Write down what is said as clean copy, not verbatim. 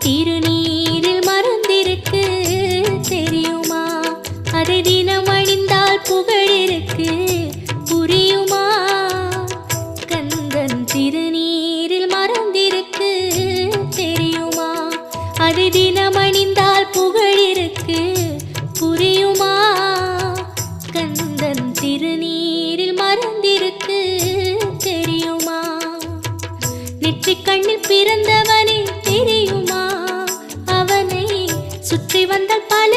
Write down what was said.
திருநீரில் மறந்திருக்கு தெரியுமா? அதை தினம் அணிந்தால் புகழிருக்கு புரியுமா? கந்தன் திருநீரில் மறந்திருக்கு தெரியுமா? அதை தினம் அணிந்தால் புகழிருக்கு புரியுமா? கந்தன் திருநீரில் மறந்திருக்கு தெரியுமா? நெற்றிக் கண்ணில் பிறந்தவனே தெரியுமா? அவனை சுற்றி வந்தால் பல